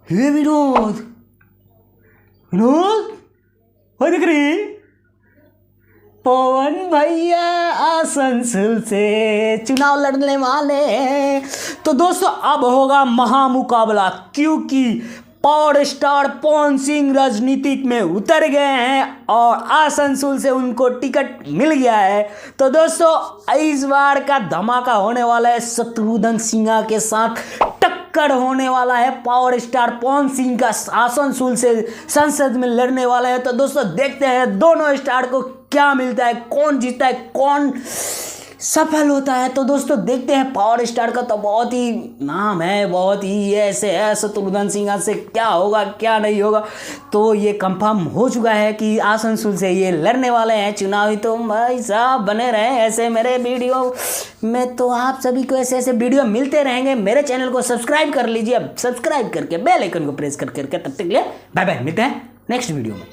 हे विनोद, विनोद वो दिख रही पवन भैया आसनसोल से चुनाव लड़ने वाले हैं। तो दोस्तों अब होगा महामुकाबला, क्योंकि पावर स्टार पवन सिंह राजनीतिक में उतर गए हैं और आसनसोल से उनको टिकट मिल गया है। तो दोस्तों इस बार का धमाका होने वाला है, शत्रुघ्न सिन्हा के साथ टक्कर होने वाला है। पावर स्टार पवन सिंह का आसनसोल से संसद में लड़ने वाला है। तो दोस्तों देखते हैं दोनों स्टार को क्या मिलता है, कौन जीतता है, कौन सफल होता है। तो दोस्तों देखते हैं, पावर स्टार का तो बहुत ही नाम है, बहुत ही ऐसे है, शत्रुघ्न सिन्हा से क्या होगा क्या नहीं होगा। तो ये कंफर्म हो चुका है कि आसनसोल से ये लड़ने वाले हैं चुनावी। तो भाई साहब बने रहे ऐसे मेरे वीडियो में, तो आप सभी को ऐसे ऐसे वीडियो मिलते रहेंगे। मेरे चैनल को सब्सक्राइब कर लीजिए, सब्सक्राइब करके बेल आइकन को प्रेस करके। तब तक के लिए बाय बाय, मिलते हैं नेक्स्ट वीडियो में।